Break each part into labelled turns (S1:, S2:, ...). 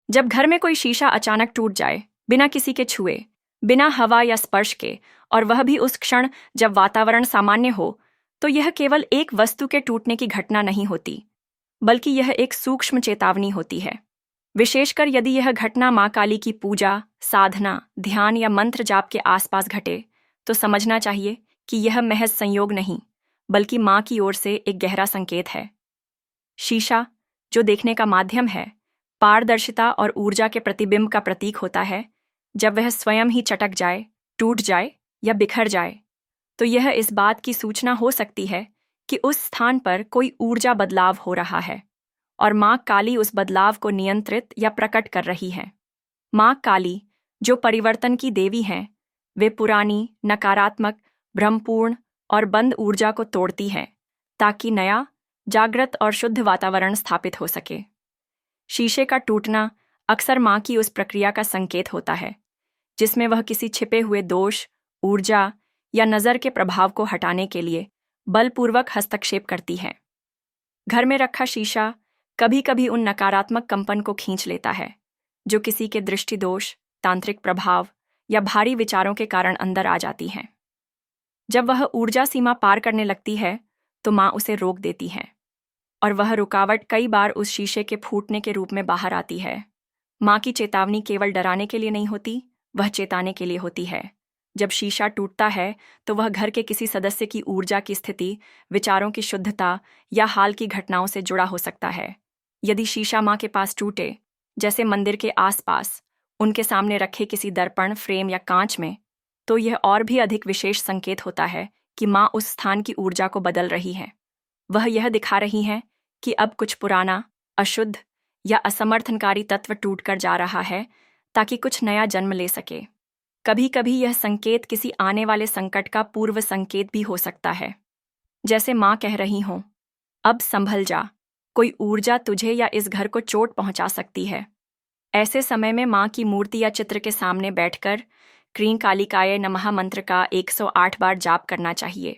S1: जब घर में कोई शीशा अचानक टूट जाए, बिना किसी के छुए, बिना हवा या स्पर्श के, और वह भी उस क्षण जब वातावरण सामान्य हो, तो यह केवल एक वस्तु के टूटने की घटना नहीं होती, बल्कि यह एक सूक्ष्म चेतावनी होती है। विशेषकर यदि यह घटना माँ काली की पूजा, साधना, ध्यान या मंत्र जाप के आसपास घटे, तो समझना चाहिए कि यह महज संयोग नहीं, बल्कि माँ की ओर से एक गहरा संकेत है। शीशा, जो देखने का माध्यम है, पारदर्शिता और ऊर्जा के प्रतिबिंब का प्रतीक होता है। जब वह स्वयं ही चटक जाए, टूट जाए या बिखर जाए, तो यह इस बात की सूचना हो सकती है कि उस स्थान पर कोई ऊर्जा बदलाव हो रहा है और माँ काली उस बदलाव को नियंत्रित या प्रकट कर रही है। माँ काली, जो परिवर्तन की देवी हैं, वे पुरानी, नकारात्मक, भ्रमपूर्ण और बंद ऊर्जा को तोड़ती हैं, ताकि नया, जागृत और शुद्ध वातावरण स्थापित हो सके। शीशे का टूटना अक्सर माँ की उस प्रक्रिया का संकेत होता है, जिसमें वह किसी छिपे हुए दोष, ऊर्जा या नज़र के प्रभाव को हटाने के लिए बलपूर्वक हस्तक्षेप करती है। घर में रखा शीशा कभी कभी उन नकारात्मक कंपन को खींच लेता है, जो किसी के दृष्टि दोष, तांत्रिक प्रभाव या भारी विचारों के कारण अंदर आ जाती हैं। जब वह ऊर्जा सीमा पार करने लगती है, तो माँ उसे रोक देती है, और वह रुकावट कई बार उस शीशे के फूटने के रूप में बाहर आती है। माँ की चेतावनी केवल डराने के लिए नहीं होती, वह चेताने के लिए होती है। जब शीशा टूटता है, तो वह घर के किसी सदस्य की ऊर्जा की स्थिति, विचारों की शुद्धता या हाल की घटनाओं से जुड़ा हो सकता है। यदि शीशा माँ के पास टूटे, जैसे मंदिर के आसपास, उनके सामने रखे किसी दर्पण, फ्रेम या कांच में, तो यह और भी अधिक विशेष संकेत होता है कि माँ उस स्थान की ऊर्जा को बदल रही है। वह यह दिखा रही हैं कि अब कुछ पुराना, अशुद्ध या असमर्थनकारी तत्व टूटकर जा रहा है, ताकि कुछ नया जन्म ले सके। कभी कभी यह संकेत किसी आने वाले संकट का पूर्व संकेत भी हो सकता है, जैसे माँ कह रही हों, अब संभल जा, कोई ऊर्जा तुझे या इस घर को चोट पहुंचा सकती है। ऐसे समय में माँ की मूर्ति या चित्र के सामने बैठकर क्रीं कालिकाय नमः मंत्र का 108 बार जाप करना चाहिए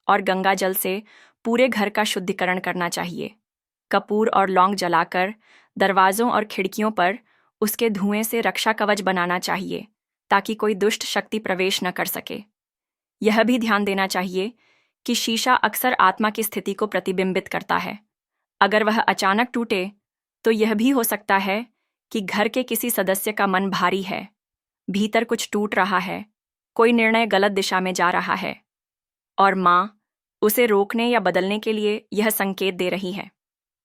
S1: और गंगा जल से पूरे घर का शुद्धिकरण करना चाहिए। कपूर और लौंग जलाकर दरवाजों और खिड़कियों पर उसके धुएं से रक्षा कवच बनाना चाहिए, ताकि कोई दुष्ट शक्ति प्रवेश न कर सके। यह भी ध्यान देना चाहिए कि शीशा अक्सर आत्मा की स्थिति को प्रतिबिंबित करता है। अगर वह अचानक टूटे, तो यह भी हो सकता है कि घर के किसी सदस्य का मन भारी है, भीतर कुछ टूट रहा है, कोई निर्णय गलत दिशा में जा रहा है, और माँ उसे रोकने या बदलने के लिए यह संकेत दे रही है।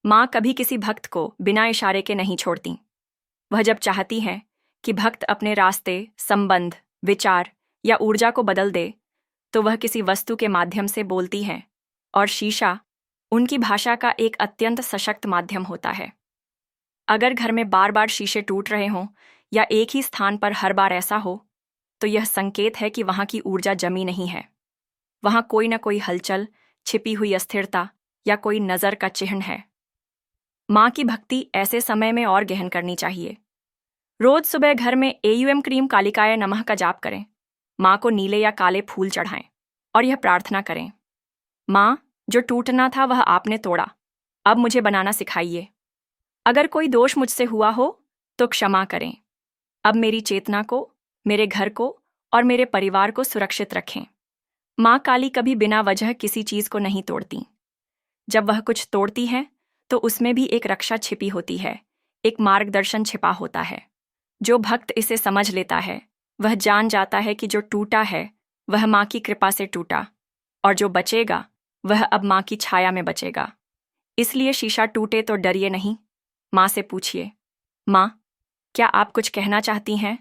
S1: माँ कभी किसी भक्त को बिना इशारे के नहीं छोड़ती। वह जब चाहती है कि भक्त अपने रास्ते, संबंध, विचार या ऊर्जा को बदल दे, तो वह किसी वस्तु के माध्यम से बोलती है, और शीशा उनकी भाषा का एक अत्यंत सशक्त माध्यम होता है। अगर घर में बार बार शीशे टूट रहे हों या एक ही स्थान पर हर बार ऐसा हो, तो यह संकेत है कि वहाँ की ऊर्जा जमी नहीं है। वहाँ कोई न कोई हलचल, छिपी हुई अस्थिरता या कोई नज़र का चिह्न है। माँ की भक्ति ऐसे समय में और गहन करनी चाहिए। रोज सुबह घर में एयूएम क्रीं कालिकाय नमः का जाप करें। माँ को नीले या काले फूल चढ़ाएं और यह प्रार्थना करें, माँ, जो टूटना था वह आपने तोड़ा, अब मुझे बनाना सिखाइए। अगर कोई दोष मुझसे हुआ हो तो क्षमा करें। अब मेरी चेतना को, मेरे घर को और मेरे परिवार को सुरक्षित रखें। माँ काली कभी बिना वजह किसी चीज को नहीं तोड़ती। जब वह कुछ तोड़ती है, तो उसमें भी एक रक्षा छिपी होती है, एक मार्गदर्शन छिपा होता है। जो भक्त इसे समझ लेता है, वह जान जाता है कि जो टूटा है वह माँ की कृपा से टूटा, और जो बचेगा वह अब माँ की छाया में बचेगा। इसलिए शीशा टूटे तो डरिए नहीं, माँ से पूछिए, माँ, क्या आप कुछ कहना चाहती हैं?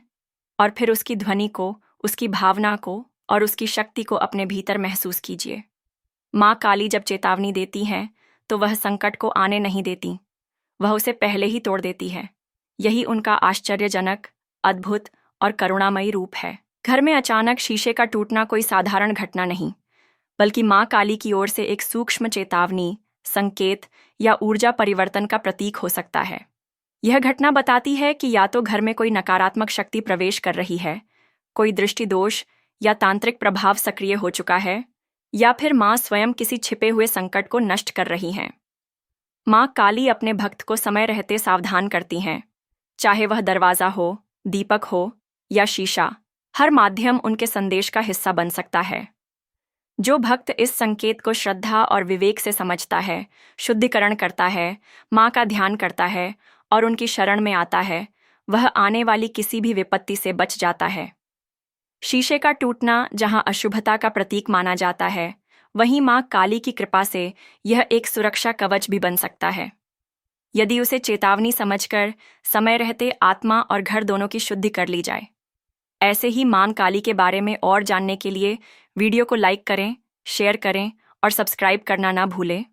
S1: और फिर उसकी ध्वनि को, उसकी भावना को और उसकी शक्ति को अपने भीतर महसूस कीजिए। माँ काली जब चेतावनी देती हैं, तो वह संकट को आने नहीं देती, वह उसे पहले ही तोड़ देती है। यही उनका आश्चर्यजनक, अद्भुत और करुणामयी रूप है। घर में अचानक शीशे का टूटना कोई साधारण घटना नहीं, बल्कि माँ काली की ओर से एक सूक्ष्म चेतावनी, संकेत या ऊर्जा परिवर्तन का प्रतीक हो सकता है। यह घटना बताती है कि या तो घर में कोई नकारात्मक शक्ति प्रवेश कर रही है, कोई दृष्टि दोष या तांत्रिक प्रभाव सक्रिय हो चुका है, या फिर माँ स्वयं किसी छिपे हुए संकट को नष्ट कर रही हैं। माँ काली अपने भक्त को समय रहते सावधान करती हैं, चाहे वह दरवाज़ा हो, दीपक हो या शीशा, हर माध्यम उनके संदेश का हिस्सा बन सकता है। जो भक्त इस संकेत को श्रद्धा और विवेक से समझता है, शुद्धिकरण करता है, माँ का ध्यान करता है और उनकी शरण में आता है, वह आने वाली किसी भी विपत्ति से बच जाता है। शीशे का टूटना जहाँ अशुभता का प्रतीक माना जाता है, वहीं माँ काली की कृपा से यह एक सुरक्षा कवच भी बन सकता है, यदि उसे चेतावनी समझकर समय रहते आत्मा और घर दोनों की शुद्धि कर ली जाए। ऐसे ही मां काली के बारे में और जानने के लिए वीडियो को लाइक करें, शेयर करें और सब्सक्राइब करना ना भूलें।